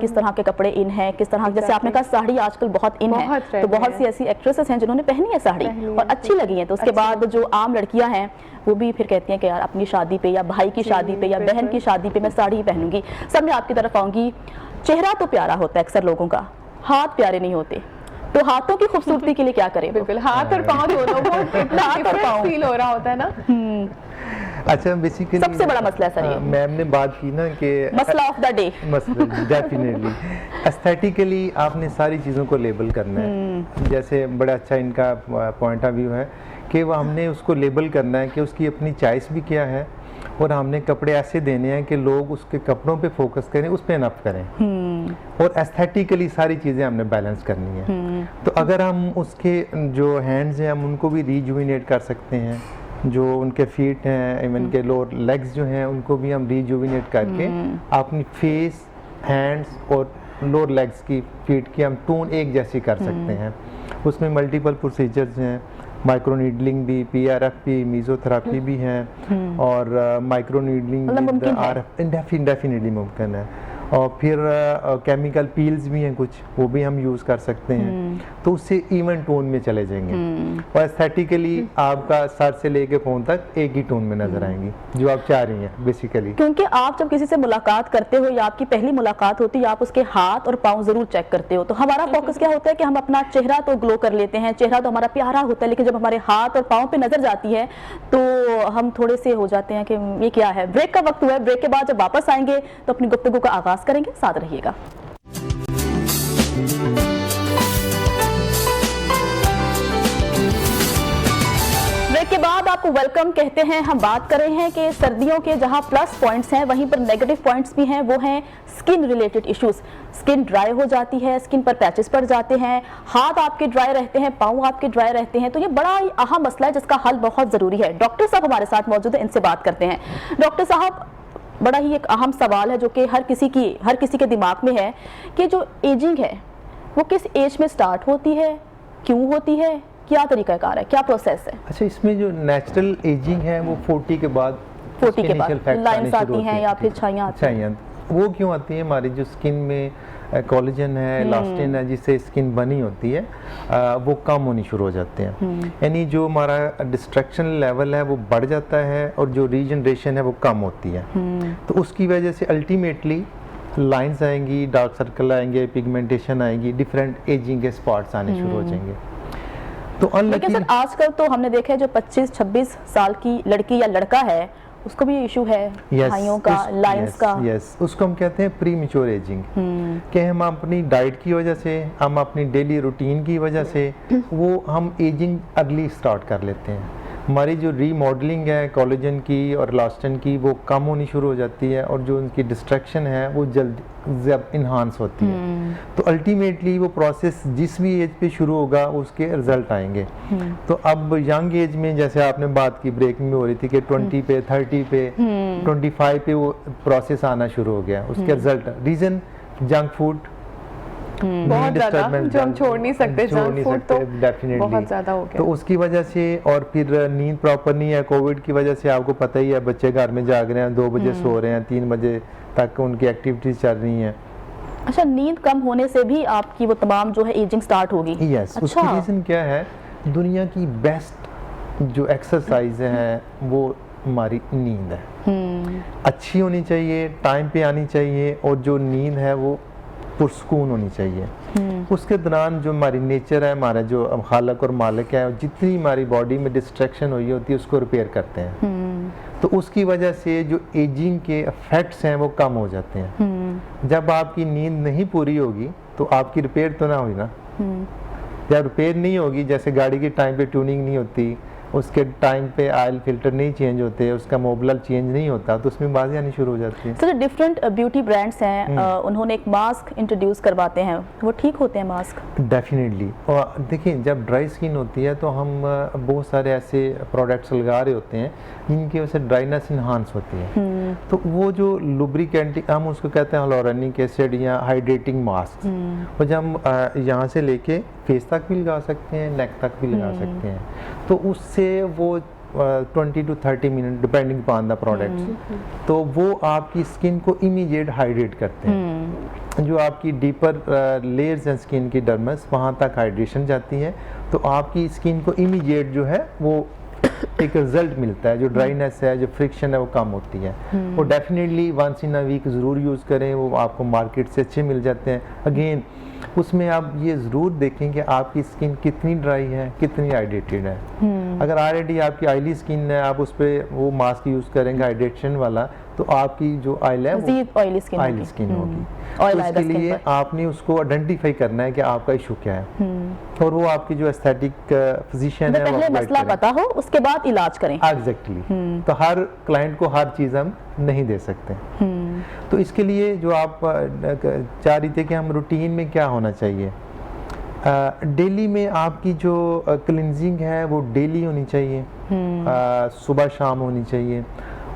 किस तरह के कपड़े इन है, किस तरह, जैसे आपने कहा साड़ी आजकल बहुत इन है, तो बहुत सी ऐसी एक्ट्रेसेस हैं जिन्होंने पहनी है साड़ी और अच्छी लगी है। तो उसके बाद जो आम लड़कियां हैं वो भी फिर कहती हैं कि यार अपनी शादी पे या भाई की शादी पे या बहन की शादी पे मैं साड़ी ही पहनूंगी। सब मैं आपकी तरफ आऊंगी। चेहरा तो प्यारा होता है अक्सर लोगों का, हाथ प्यारे नहीं होते, तो हाथों की खूबसूरती के लिए क्या करें? बिल्कुल, हाथ और पाँव दोनों को हाथ और पाँव फील हो रहा होता है ना। अच्छा, बेसिकली सबसे बड़ा मसला है सर ये। मैम ने बात की ना कि मसला ऑफ द डे, मसला डेफिनेटली एस्थेटिकली आपने सारी चीज़ों को लेबल करना है। जैसे बड़ा अच्छा इनका पॉइंट ऑफ व्यू है कि वो हमने उसको लेबल करना है कि उसकी अपनी चॉइस भी क्या है, और हमने कपड़े ऐसे देने हैं कि लोग उसके कपड़ों पे फोकस करें, उस पे नफ करें, और एस्थेटिकली सारी चीज़ें हमने बैलेंस करनी है। तो अगर हम उसके जो हैंड्स हैं हम उनको भी रिजुविनेट कर सकते हैं, जो उनके फीट हैं, इवन के लोअर लेग्स जो हैं उनको भी हम रिजुविनेट करके अपनी फेस, हैंड्स और लोअर लेग्स की, फीट की हम टोन एक जैसी कर सकते हैं। उसमें मल्टीपल प्रोसीजर्स हैं, माइक्रो नीडलिंग भी, PRF भी, मीजोथेरापी भी हैं, और माइक्रो नीडलिंग डेफिनेटली मुमकिन है। और फिर केमिकल पील्स भी हैं कुछ, वो भी हम यूज़ कर सकते हैं, तो उससे इवन टोन में चले जाएंगे, और एस्थेटिकली आपका सर से लेके पाँव तक एक ही टोन में नजर आएंगी जो आप चाह रही हैं बेसिकली। क्योंकि आप जब किसी से मुलाकात करते हो या आपकी पहली मुलाकात होती है, आप उसके हाथ और पाँव जरूर चेक करते हो। तो हमारा फोकस क्या होता है कि हम अपना चेहरा तो ग्लो कर लेते हैं, चेहरा तो हमारा प्यारा होता है, लेकिन जब हमारे हाथ और पाँव पे नजर जाती है तो हम थोड़े से हो जाते हैं कि ये क्या है। ब्रेक का वक्त हुआ है, ब्रेक के बाद जब वापस आएंगे तो अपनी गुफ्तगू का आगाज करेंगे, साथ रहिएगा। ब्रेक के बाद आपको वेलकम कहते हैं। हम बात कर रहे हैं कि सर्दियों के जहां प्लस पॉइंट्स हैं वहीं पर नेगेटिव पॉइंट्स भी हैं, वो हैं skin related issues. Skin dry हो जाती है, स्किन पर पैचेस पड़ जाते हैं, हाथ आपके ड्राई रहते हैं, पाँव आपके ड्राई रहते हैं। तो ये बड़ा ही अहम मसला है जिसका हल बहुत जरूरी है। डॉक्टर साहब हमारे साथ मौजूद है, इनसे बात करते हैं। डॉक्टर साहब, बड़ा ही एक अहम सवाल है जो कि हर किसी के दिमाग में है कि जो एजिंग है वो किस एज में स्टार्ट होती है, क्यों होती है, क्या तरीकाकार है, क्या प्रोसेस है? अच्छा, इसमें जो नेचुरल एजिंग है वो 40 के बाद लाइंस आती हैं या फिर छाइयां आती हैं। वो क्यों आती है? हमारी जो स्किन में कोलेजन है, इलास्टिन है, जिससे स्किन बनी होती है, वो कम होनी शुरू हो जाते हैं। यानी जो हमारा डिस्ट्रैक्शन लेवल है वो बढ़ जाता है और जो रीजनरेशन है वो कम होती है। तो उसकी वजह से अल्टीमेटली लाइंस आएंगी, डार्क सर्कल आएंगे, पिगमेंटेशन आएगी, डिफरेंट एजिंग के स्पॉट्स आने शुरू हो जाएंगे। तो लेकिन सर आजकल तो हमने देखा है जो 25-26 साल की लड़की या लड़का है उसको भी इशू है, भाइयों का, लाइंस का। उसको हम कहते हैं प्री मैच्योर एजिंग, कि हम अपनी डाइट की वजह से, हम अपनी डेली रूटीन की वजह से वो हम एजिंग अर्ली स्टार्ट कर लेते हैं। हमारी जो रीमॉडलिंग है कोलेजन की और इलास्टिन की वो कम होनी शुरू हो जाती है, और जो उनकी डिस्ट्रैक्शन है वो जल्द इन्हांस होती है। तो अल्टीमेटली वो प्रोसेस जिस भी एज पे शुरू होगा उसके रिजल्ट आएंगे। तो अब यंग एज में, जैसे आपने बात की ब्रेक में हो रही थी कि 20 पे, 30 पे, 25 पे वो प्रोसेस आना शुरू हो गया, उसके रिजल्ट रीज़न जंक फूड, बहुत ज्यादा, जो हम छोड़ नहीं सकते, जंक फूड तो डेफिनेटली बहुत ज्यादा हो गया। तो उसकी वजह से, और फिर नींद प्रॉपर नहीं है, कोविड की वजह से आपको पता ही है, बच्चे घर में जाग रहे हैं, 2 बजे सो रहे हैं, 3 बजे तक उनकी एक्टिविटीज चल रही हैं। अच्छा, नींद कम होने से भी आपकी वो तमाम जो है एजिंग स्टार्ट होगी? यस, उसकी रीजन क्या है? दुनिया की बेस्ट जो एक्सरसाइज है वो हमारी नींद है। अच्छी होनी चाहिए, टाइम पे आनी चाहिए, और जो नींद है वो पुरसकून होनी चाहिए। उसके दौरान जो हमारी नेचर है, हमारा जो खालक और मालिक है, जितनी हमारी बॉडी में डिस्ट्रैक्शन हुई होती है उसको रिपेयर करते हैं। तो उसकी वजह से जो एजिंग के इफेक्ट्स हैं वो कम हो जाते हैं। जब आपकी नींद नहीं पूरी होगी तो आपकी रिपेयर तो ना हुई ना। जब रिपेयर नहीं होगी, जैसे गाड़ी की टाइम पे ट्यूनिंग नहीं होती, उसके टाइम पे ऑयल फिल्टर नहीं चेंज होते, उसका मोबिलर चेंज नहीं होता, तो उसमें बाजी आनी शुरू हो जाती है। सर, डिफरेंट ब्यूटी ब्रांड्स हैं, उन्होंने एक मास्क इंट्रोड्यूस करवाते हैं, वो ठीक होते हैं मास्क? डेफिनेटली। और देखिए, जब ड्राई स्किन होती है तो हम बहुत सारे ऐसे प्रोडक्ट्स लगा रहे होते हैं जिनकी वजह से ड्राइनेस इन्हांस होती है। तो वो जो लुब्रिकेंट, हम उसको कहते हैं हियालुरोनिक एसिड या हाइड्रेटिंग मास्क, वो जब हम यहाँ से लेके फेस तक भी लगा सकते हैं, नेक तक भी लगा सकते हैं। तो उससे वो 20 to 30 minute depending upon the products, तो वो आपकी स्किन को इमीडिएट हाइड्रेट करते हैं। जो आपकी डीपर लेयर्स हैं स्किन की, डर्मस, वहाँ तक हाइड्रेशन जाती है, तो आपकी स्किन को इमीडिएट जो है वो एक रिजल्ट मिलता है। जो ड्राइनेस है, जो फ्रिक्शन है, वो कम होती है। वो definitely once in a week ज़रूर यूज़ करें, वो आपको मार्केट से अच्छे मिल जाते हैं। अगेन उसमें आप ये ज़रूर देखें कि आपकी स्किन कितनी ड्राई है, कितनी हाइड्रेटेड है। अगर ऑलरेडी आपकी ऑयली स्किन है, आप उस पर वो मास्क यूज़ करेंगे हाइड्रेशन वाला, तो आपकी जो ऑयल है वो ऑयली स्किन होगी। तो इसके लिए आपने उसको आइडेंटिफाई करना है कि आपका इशू क्या है, और वो आपकी जो एस्थेटिक फिजिशियन है, पहले मसला पता हो, उसके बाद इलाज करें। एग्जैक्टली। तो हर क्लाइंट को हर चीज़ हम नहीं दे सकते। तो इसके लिए जो आप चाह रही थे कि हम रूटीन में क्या होना चाहिए, डेली में आपकी जो क्लिनजिंग है वो डेली होनी चाहिए, सुबह शाम होनी चाहिए,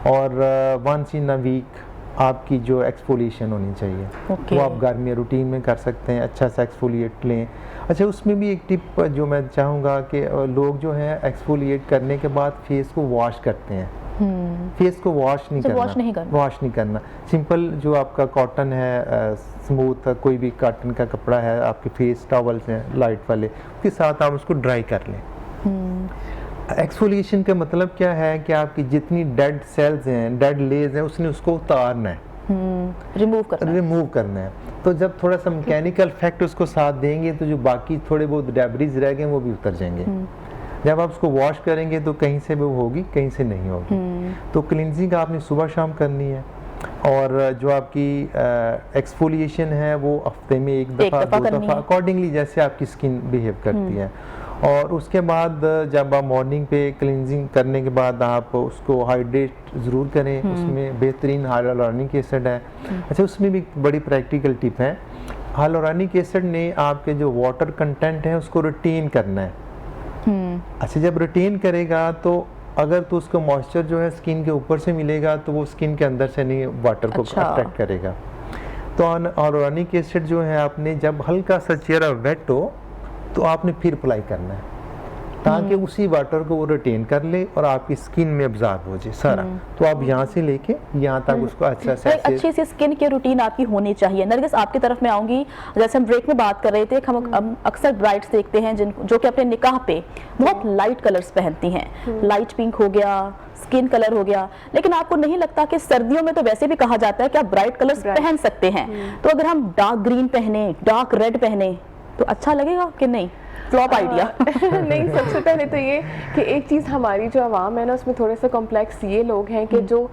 और वंस इन अ वीक आपकी जो एक्सफोलिएशन होनी चाहिए। वो आप घर में रूटीन में कर सकते हैं, अच्छा सा एक्सफोलिएट लें। अच्छा, उसमें भी एक टिप जो मैं चाहूँगा कि लोग जो है एक्सफोलिएट करने के बाद फेस को वॉश करते हैं। फेस को वॉश नहीं करना। सिंपल जो आपका कॉटन है, स्मूथ कोई भी कॉटन का कपड़ा है, आपके फेस टॉवल्स हैं लाइट वाले, उसके साथ आप उसको ड्राई कर लें। एक्सफोलिएशन का मतलब क्या है कि आपकी जितनी डेड सेल्स हैं, डेड लेयर्स हैं, उसने उसको उतारना है, रिमूव करना है। तो जब थोड़ा सा मैकेनिकल इफेक्ट उसको साथ देंगे तो जो बाकी थोड़े बहुत डेब्रिज रह गए वो भी उतर जाएंगे। जब आप उसको वॉश करेंगे तो कहीं से वो होगी, कहीं से नहीं होगी। तो क्लिनजिंग आपने सुबह शाम करनी है, और जो आपकी एक्सफोलिएशन है वो हफ्ते में एक दफ़ा 2 दफ़ा, अकॉर्डिंगली जैसे आपकी स्किन बिहेव करती है। और उसके बाद जब आप मॉर्निंग पे क्लिनजिंग करने के बाद आप उसको हाइड्रेट ज़रूर करें। उसमें बेहतरीन हाइलुरोनिक एसिड है। अच्छा, उसमें भी बड़ी प्रैक्टिकल टिप है, हाइलुरोनिक एसिड ने आपके जो वाटर कंटेंट है उसको रिटेन करना है। अच्छा, जब रिटेन करेगा तो अगर तो उसको मॉइस्चर जो है स्किन के ऊपर से मिलेगा तो वो स्किन के अंदर से नहीं वाटर को अट्रैक्ट करेगा। तो हाइलुरोनिक एसिड जो है आपने जब हल्का सा चेहरा वेट हो तो आपने फिर अप्लाई करना है, ताकि उसी वाटर को वो रिटेन कर ले और आपकी स्किन में अब्जॉर्ब हो जाए सारा। तो आप यहाँ से लेके यहाँ तक उसको अच्छा से अच्छी सी स्किन की रूटीन आपकी होनी चाहिए। नरगिस, आपकी तरफ में आऊंगी। जैसे हम ब्रेक में बात कर रहे थे, हम अक्सर ब्राइड्स देखते हैं जो कि अपने निकाह पे बहुत लाइट कलर्स पहनती हैं, लाइट पिंक हो गया, स्किन कलर हो गया, लेकिन आपको नहीं लगता कि सर्दियों में तो वैसे भी कहा जाता है कि आप ब्राइट कलर्स पहन सकते हैं, तो अगर हम डार्क ग्रीन पहने, डार्क रेड पहने तो अच्छा लगेगा कि नहीं? Flop idea. नहीं, सबसे पहले तो ये कि एक चीज़ हमारी जो आवाम है ना, उसमें थोड़े से कॉम्प्लेक्स ये लोग हैं कि जो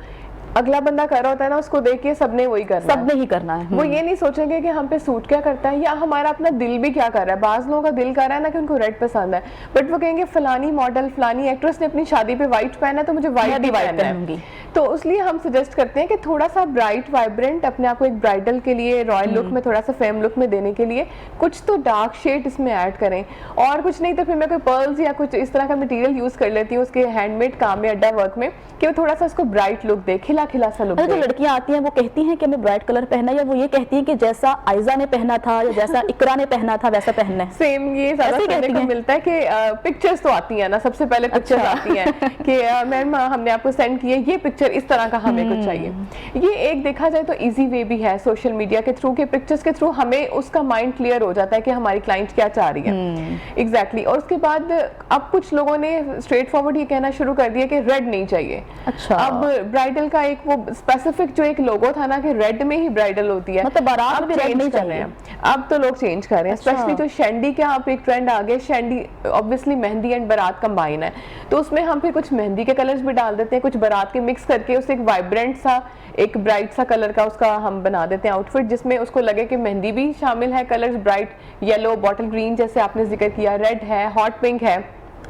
अगला बंदा कर रहा होता है ना, उसको देख के सबने वही करना है, सबने ही करना है। वो ये नहीं सोचेंगे कि हम पे सूट क्या करता है या हमारा अपना दिल भी क्या कर रहा है। बाज लोगों का दिल कर रहा है ना कि उनको रेड पसंद है, बट वो कहेंगे फलानी मॉडल, फलानी एक्ट्रेस ने अपनी शादी पे व्हाइट पहना है तो मुझे व्हाइट ही पहनूंगी। तो इसलिए हम सजेस्ट करते हैं कि थोड़ा सा ब्राइट वाइब्रेंट अपने आप को एक ब्राइडल के लिए रॉयल लुक में, थोड़ा सा फेम लुक में देने के लिए कुछ तो डार्क शेड इसमें ऐड करें, और कुछ नहीं तो फिर मैं कोई पर्ल्स या कुछ इस तरह का मटेरियल यूज कर लेती हूँ उसके हैंडमेड काम में, अड्डा वर्क में, कि वो थोड़ा सा उसको ब्राइट लुक दे, खिला खिला सा लुक दे। जो लड़कियां आती हैं वो कहती हैं कि हमें ब्राइट कलर पहनना है, या वो ये कहती हैं कि जैसा आयजा ने पहना था या जैसा इकरा ने पहना था वैसा पहनना है? सेम ये ज्यादा कहने को मिलता है कि पिक्चर्स तो आती है ना, सबसे पहले पिक्चर्स आती हैं कि मैम हमने आपको सेंड की है ये पिक्चर, इस तरह का हमें कुछ चाहिए। ये एक देखा जाए तो इजी वे भी है सोशल मीडिया के थ्रू, के पिक्चर्स के थ्रू हमें उसका माइंड क्लियर हो जाता है कि हमारी क्लाइंट क्या चाह रही है। एग्जैक्टली। और उसके बाद अब कुछ लोगों ने स्ट्रेट फॉरवर्ड ये कहना शुरू कर दिया कि रेड नहीं चाहिए। अच्छा। अब ब्राइडल का एक वो स्पेसिफिक जो एक लोगो था ना कि रेड में ही ब्राइडल होती है, मतलब बारात में भी रेड नहीं कर रहे हैं, अब तो लोग चेंज कर रहे हैं। स्पेशली जो शेंडी का आप एक ट्रेंड आ गया, शेंडी ऑब्वियसली मेहंदी एंड बारात कंबाइन है, तो उसमें हम फिर कुछ मेहंदी के कलर्स भी डाल देते हैं, कुछ बारात के मिक्स करके उसे एक वाइब्रेंट सा, एक ब्राइट सा कलर का उसका हम बना देते हैं आउटफिट, जिसमें उसको लगे कि मेहंदी भी शामिल है, colours bright yellow, bottle green जैसे आपने जिक्र किया, रेड है, हॉट पिंक है,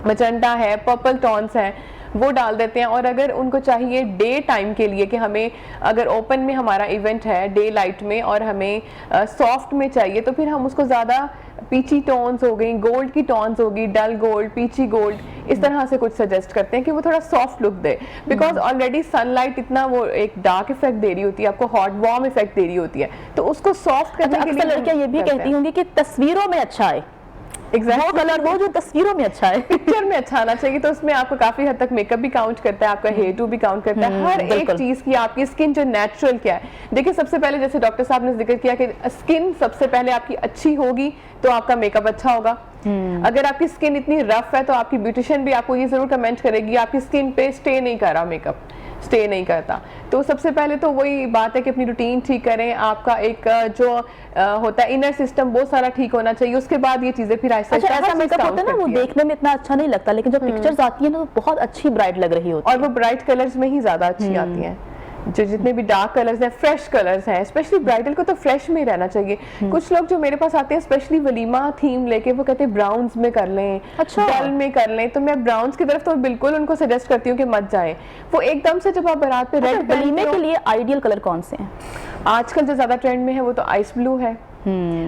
मजेंटा है, पर्पल टोन्स हैं, वो डाल देते हैं। और अगर उनको चाहिए डे टाइम के लिए कि हमें अगर ओपन में हमारा इवेंट है डे लाइट में और हमें सॉफ्ट में चाहिए, तो फिर हम उसको ज़्यादा पीची टोन्स हो गई, गोल्ड की टोन्स होगी, डल गोल्ड, पीची गोल्ड, इस तरह से कुछ सजेस्ट करते हैं कि वो थोड़ा soft look they, because already sunlight इतना वो एक डार्क इफेक्ट दे रही होती है, आपको हॉट वार्म इफेक्ट दे रही होती है, तो उसको सॉफ्ट करने के लिए लड़कियां ये भी कहती होंगी कि तस्वीरों में अच्छा है, वो कलर वो जो तस्वीरों में अच्छा है, पिक्चर में अच्छा आना चाहिए। तो उसमें आपको काफी हद तक मेकअप भी काउंट करता है, आपका हेयर टू भी काउंट करता है, हर एक चीज की आपकी स्किन जो नेचुरल क्या है। देखिए सबसे पहले जैसे डॉक्टर साहब ने जिक्र किया कि स्किन सबसे पहले आपकी अच्छी होगी तो आपका मेकअप अच्छा होगा। अगर आपकी स्किन इतनी रफ है तो आपकी ब्यूटिशियन भी आपको ये जरूर कमेंट करेगी आपकी स्किन पे स्टे नहीं कर रहा, मेकअप स्टे नहीं करता। तो सबसे पहले तो वही बात है कि अपनी रूटीन ठीक करें, आपका एक जो होता है इनर सिस्टम वो सारा ठीक होना चाहिए, उसके बाद ये चीजें फिर ऐसा ऐसा मेकअप होता है ना वो देखने में इतना अच्छा नहीं लगता, लेकिन जब पिक्चर्स आती है ना तो बहुत अच्छी ब्राइट लग रही होती है, और वो ब्राइट कलर्स में ही ज्यादा अच्छी आती हैं। जो जितने भी डार्क कलर्स हैं, फ्रेश कलर्स हैं, स्पेशली ब्राइडल को तो फ्रेश में ही रहना चाहिए। कुछ लोग जो मेरे पास आते हैं स्पेशली वलीमा थीम लेके, वो कहते हैं ब्राउन्स में कर लें, अच्छा, डल में कर लें, तो मैं ब्राउन्स की तरफ तो बिल्कुल उनको सजेस्ट करती हूँ कि मत जाएं। वो एकदम से जब आप बारात पे रेड वलीमे के लिए आइडियल कलर कौन से हैं? आजकल जो ज्यादा ट्रेंड में है वो तो आइस ब्लू है,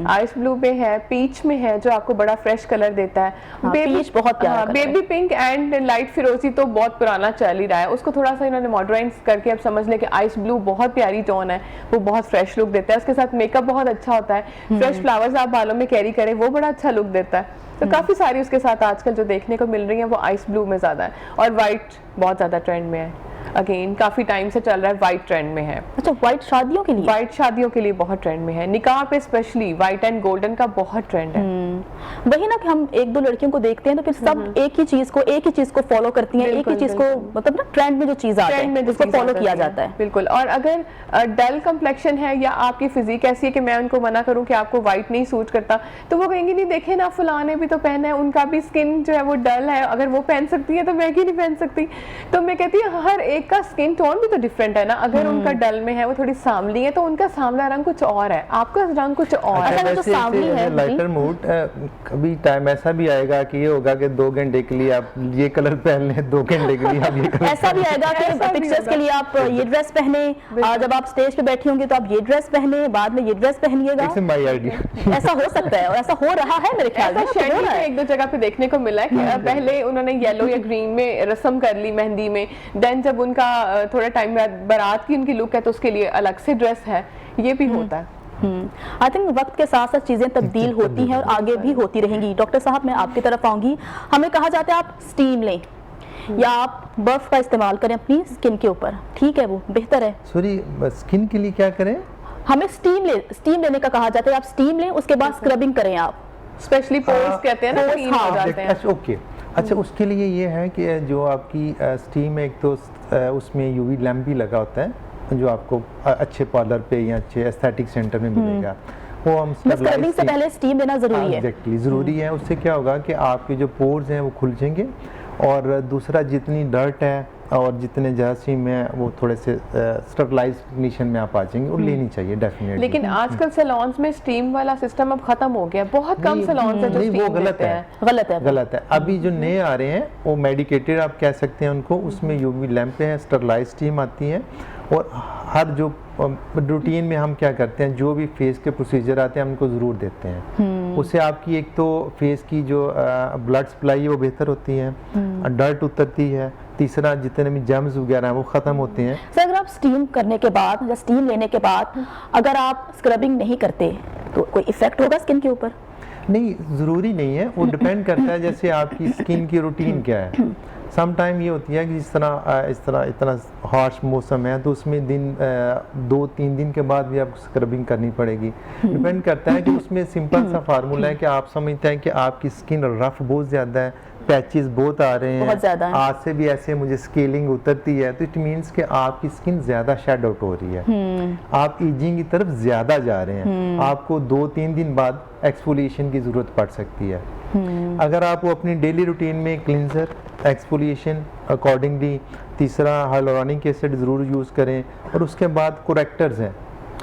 आइस ब्लू में है, पीच में है जो आपको बड़ा फ्रेश कलर देता है, पीच बहुत प्यारा कलर है। बेबी पिंक एंड लाइट फिरोजी तो बहुत पुराना चल ही रहा है, उसको थोड़ा सा इन्होंने मॉडर्नाइज करके अब समझ ले कि आइस ब्लू बहुत प्यारी टोन है, वो बहुत फ्रेश लुक देता है, उसके साथ मेकअप बहुत अच्छा होता है, फ्रेश फ्लावर्स आप बालों में कैरी करें वो बड़ा अच्छा लुक देता है। तो काफी सारी उसके साथ आजकल जो देखने को मिल रही है वो आइस ब्लू में ज्यादा है, और व्हाइट बहुत ज्यादा ट्रेंड में है, अगेन काफी टाइम से चल रहा है, व्हाइट ट्रेंड में है। अच्छा, व्हाइट शादियों के लिए? व्हाइट शादियों के लिए बहुत ट्रेंड में है, निकाह पे स्पेशली व्हाइट एंड गोल्डन का बहुत ट्रेंड है। वही ना कि हम एक दो लड़कियों को देखते हैं तो फिर सब एक ही चीज को फॉलो करती हैं, एक ही चीज को, मतलब ना ट्रेंड में जो चीज आती है उसको फॉलो किया जाता है। बिल्कुल। और अगर डल कम्प्लेक्शन है या आपकी फिजिक ऐसी है कि मैं उनको मना करूं कि आपको व्हाइट नहीं सूट करता, तो वो कहेंगे नहीं देखे ना फलां ने भी तो पहना है, उनका भी स्किन जो है वो डल है, अगर वो पहन सकती है तो मैं क्यों नहीं पहन सकती। तो मैं कहती हूँ हर एक का स्किन टोन भी तो डिफरेंट है ना, अगर उनका डल में है, वो थोड़ी सांवली है, तो उनका सांवला रंग कुछ और है, आपका रंग कुछ और है। अच्छा, तो सांवली है लाइटर मूड, कभी टाइम ऐसा भी आएगा कि ये होगा कि 2 घंटे के लिए आप ये कलर पहन लें, 2 घंटे के लिए आप ये कलर ऐसा भी आएगा कि पिक्चर्स के लिए आप ये ड्रेस पहने, जब आप स्टेज पे बैठी होंगी तो आप ये ड्रेस पहने, बाद में ये ड्रेस पहनिएगा। ऐसा हो सकता है और ऐसा हो रहा है मेरे ख्याल में। एक दो जगह पे देखने को मिला है कि पहले उन्होंने येलो या ग्रीन में रस्म कर ली मेहंदी में, देन जब उनका थोड़ा टाइम बाद बारात की उनकी लुक है तो उसके लिए अलग से ड्रेस है, ये भी होता है। आई थिंक वक्त के साथ साथ चीजें तब्दील होती हैं और आगे भी होती रहेंगी। डॉक्टर साहब मैं आपकी तरफ आऊंगी, हमें कहा जाता है आप स्टीम लें या आप बर्फ का इस्तेमाल करें अपनी स्किन के ऊपर, ठीक है वो बेहतर है। सॉरी, स्किन के लिए क्या करें? हमें स्टीम लेने का कहा जाता है, आप स्टीम लें उसके बाद स्क्रबिंग करें, आप स्पेशली पोर्स कहते हैं ना, क्लीन हो जाते हैं। ओके, अच्छा, उसके लिए ये है कि जो आपकी स्टीम है, एक तो उसमें यूवी लैम्प भी लगा होता है जो आपको अच्छे पार्लर पे या अच्छे एस्थेटिक सेंटर में मिलेगा, वो हम स्क्रबिंग से पहले स्टीम लेना जरूरी है। एग्जैक्टली जरूरी है। उससे क्या होगा कि आपके जो पोर्स हैं वो खुल जाएंगे, और दूसरा जितनी डर्ट है और जितने जरासीम हैं वो थोड़े से स्टरलाइज कंडीशन में आप आ जाएंगे और लेनी चाहिए डेफिनेटली। लेकिन आजकल सैलून्स में स्टीम वाला सिस्टम अब खत्म हो गया, बहुत कम सैलून्स हैं जो नहीं, वो स्टीम गलत देते है, हैं। गलत है। अभी जो नए आ रहे हैं वो मेडिकेटेड आप कह सकते हैं उनको, उसमें यूवी लैंप है, स्टरलाइज स्टीम आती है, और हर जो रूटीन में हम क्या करते हैं, जो भी फेस के प्रोसीजर आते हैं हम उनको ज़रूर देते हैं। उससे आपकी एक तो फेस की जो ब्लड सप्लाई है वो बेहतर होती है, डर्ट उतरती है, तीसरा जितने भी जर्म्स वगैरह हैं वो ख़त्म होते हैं। सर अगर आप स्टीम करने के बाद या स्टीम लेने के बाद अगर आप स्क्रबिंग नहीं करते तो कोई इफेक्ट होगा स्किन के ऊपर? नहीं, ज़रूरी नहीं है, वो डिपेंड करता है जैसे आपकी स्किन की रूटीन क्या है। सम टाइम ये होती है कि इस तरह इतना हार्श मौसम है तो उसमें 2-3 दिन के बाद भी आपको स्क्रबिंग करनी पड़ेगी। डिपेंड करता है कि उसमें सिंपल सा फार्मूला है कि आप समझते हैं कि आपकी स्किन रफ बहुत ज़्यादा है, पैचेस बहुत आ रहे हैं, आज से भी ऐसे मुझे स्केलिंग उतरती है, तो इट मीन्स कि आपकी स्किन ज़्यादा शेड आउट हो रही है, आप एजिंग की तरफ ज़्यादा जा रहे हैं, आपको 2-3 दिन बाद एक्सफोलिएशन की ज़रूरत पड़ सकती है। अगर आप वो अपनी डेली रूटीन में क्लिंजर, एक्सफोलिएशन अकॉर्डिंगली, तीसरा हाइलुरोनिक एसिड ज़रूर यूज़ करें, और उसके बाद कोरेक्टर्स हैं।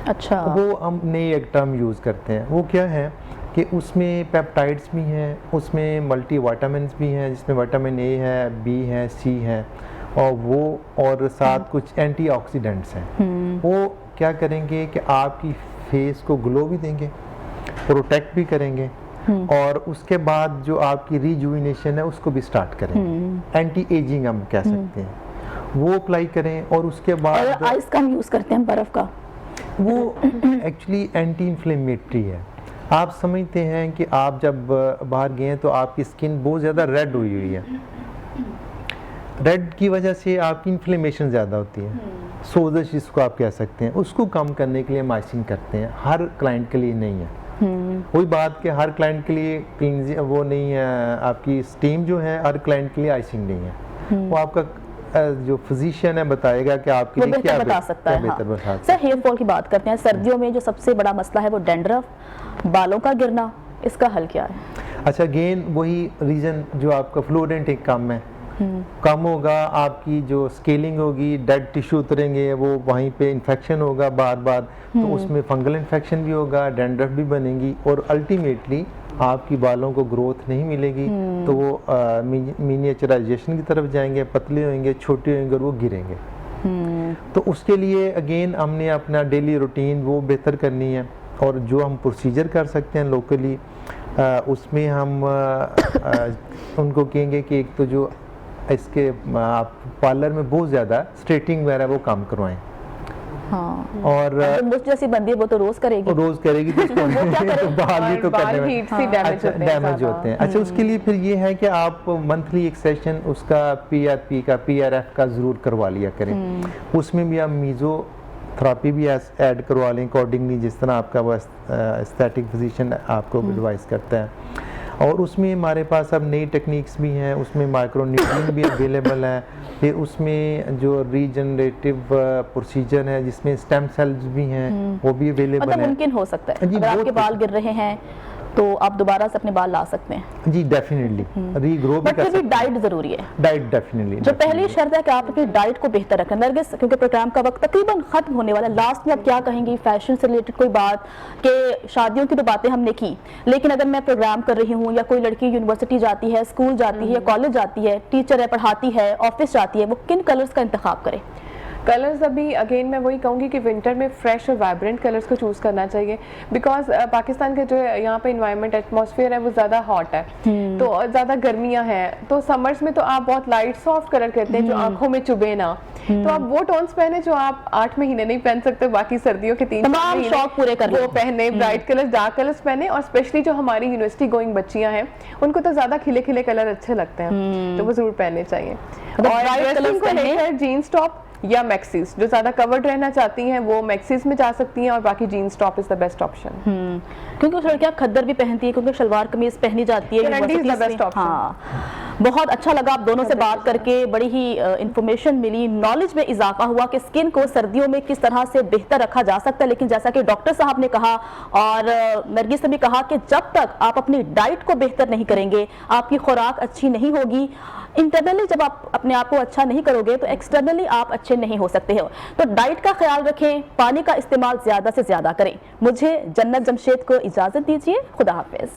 अच्छा, वो हम नई एक टर्म यूज़ करते हैं, वो क्या है कि उसमें पेप्टाइड्स भी हैं, उसमें मल्टी विटामिन्स भी हैं, जिसमें विटामिन ए है, बी है, सी है, और साथ कुछ एंटीऑक्सीडेंट्स हैं। वो क्या करेंगे कि आपकी फेस को ग्लो भी देंगे, प्रोटेक्ट भी करेंगे, और उसके बाद जो आपकी रिजुविनेशन है उसको भी स्टार्ट करेंगे। एंटी एजिंग हम कह सकते हैं, वो अप्लाई करें। और उसके बाद और आइस का हम यूज़ करते हैं, बर्फ़ का, वो एक्चुअली एंटी इन्फ्लेमेटरी है। आप समझते हैं कि आप जब बाहर गए हैं तो आपकी स्किन बहुत ज़्यादा रेड हुई हुई है, रेड की वजह से आपकी इन्फ्लेमेशन ज़्यादा होती है, सोजश जिसको आप कह सकते हैं, उसको कम करने के लिए हम आइसिंग करते हैं। हर क्लाइंट के लिए नहीं है, वही बात कि हर क्लाइंट के लिए क्लींजिंग वो नहीं है, आपकी स्टीम जो है हर क्लाइंट के लिए आइसिंग नहीं है, वो आपका जो फिजिशियन है बताएगा कि आपके लिए क्या बता सकता है। बेहतर बता सकता है। सर हेयर फॉल की बात करते हैं, सर्दियों में जो सबसे बड़ा मसला है वो डैंड्रफ, बालों का गिरना, इसका हल क्या है? अच्छा, अगेन वही रीज़न जो आपका फ्लूइड इनटेक कम है, कम होगा, आपकी जो स्केलिंग होगी, डेड टिश्यू उतरेंगे, वो वहीं पे इन्फेक्शन होगा बार बार, तो उसमें फंगल इन्फेक्शन भी होगा, डैंड्रफ भी बनेगी, और अल्टीमेटली आपकी बालों को ग्रोथ नहीं मिलेगी, तो वो मिनिएचराइजेशन की तरफ जाएंगे, पतले होंगे, छोटे होंगे और वो गिरेंगे। तो उसके लिए अगेन हमने अपना डेली रूटीन वो बेहतर करनी है, और जो हम प्रोसीजर कर सकते हैं लोकली, उसमें हम उनको कहेंगे कि एक तो जो इसके आप पार्लर में बहुत ज़्यादा स्ट्रेटिंग वगैरह वो काम करवाएं। हाँ। और मुझ जैसी बंदी है वो तो रोज करेगी, तो बाल भी तो डैमेज होते हैं। अच्छा, उसके लिए फिर ये है कि आप मंथली एक सेशन उसका PRP का, PRF का ज़रूर करवा लिया करें। उसमें भी आप मीज़ो थेरेपी भी ऐड करवा लें अकॉर्डिंगली, जिस तरह आपका वो एस्थेटिक फिजिशियन आपको एडवाइस करता है। और उसमें हमारे पास अब नई टेक्निक्स भी हैं, उसमें माइक्रोन्यूट्रिएंट भी अवेलेबल है, फिर उसमें जो रीजनरेटिव प्रोसीजर है जिसमें स्टेम सेल्स भी हैं वो भी अवेलेबल है। मुमकिन हो सकता है अगर आपके बाल गिर रहे हैं तो आप दोबारा से अपने बाल ला सकते हैं। जी डेफिनेटली, रीग्रो भी कर सकते हैं। डाइट जरूरी है, डाइट डेफिनेटली। जो पहली शर्त है कि आप अपनी डाइट को बेहतर रखें। नरगिस, क्योंकि प्रोग्राम का वक्त तकरीबन खत्म होने वाला है, लास्ट में आप क्या कहेंगी फैशन से रिलेटेड कोई बात? कि शादियों की तो बातें हमने की, लेकिन अगर मैं प्रोग्राम कर रही हूँ या कोई लड़की यूनिवर्सिटी जाती है, स्कूल जाती है या कॉलेज जाती है, टीचर है, पढ़ाती है, ऑफिस जाती है, वो किन कलर्स का इंतखाब करे? कलर्स अभी अगेन मैं वही कहूँगी कि विंटर में फ्रेश और वाइब्रेंट कलर्स को चूज़ करना चाहिए, बिकॉज पाकिस्तान के जो यहाँ पे इन्वायरमेंट एटमॉस्फेयर है वो ज़्यादा हॉट है, तो ज़्यादा गर्मियाँ हैं, तो समर्स में तो आप बहुत लाइट सॉफ्ट कलर कहते हैं जो आंखों में चुभे ना, तो आप वो टोन्स पहने जो आप 8 महीने नहीं पहन सकते, बाकी सर्दियों के 3 महीने शौक पूरे कर वो पहने, ब्राइट कलर्स, डार्क कलर्स पहने। और स्पेशली जो हमारी यूनिवर्सिटी गोइंग बच्चियाँ हैं उनको तो ज़्यादा खिले खिले कलर अच्छे लगते हैं, तो वो ज़रूर पहनने चाहिए। और जीन्स टॉप या मैक्सीज, जो ज्यादा कवर्ड रहना चाहती हैं वो मैक्सीज में जा सकती हैं, और बाकी jeans top is the best option. क्योंकि उस लड़कियां खद्दर भी पहनती है, क्योंकि शलवार कमीज पहनी जाती है, बेस्ट ऑप्शन। बहुत अच्छा लगा आप दोनों से बात करके, बड़ी ही इंफॉर्मेशन मिली, नॉलेज में इजाफा हुआ कि स्किन को सर्दियों में किस तरह से बेहतर रखा जा सकता है। लेकिन जैसा कि डॉक्टर साहब ने कहा और नरगिस ने भी कहा कि जब तक आप अपनी डाइट को बेहतर नहीं करेंगे, आपकी खुराक अच्छी नहीं होगी, इंटरनली जब आप अपने आप को अच्छा नहीं करोगे तो एक्सटर्नली आप अच्छे नहीं हो सकते हो। तो डाइट का ख्याल रखें, पानी का इस्तेमाल ज्यादा से ज्यादा करें। मुझे जन्नत जमशेद को इजाजत दीजिए, खुदा हाफिज।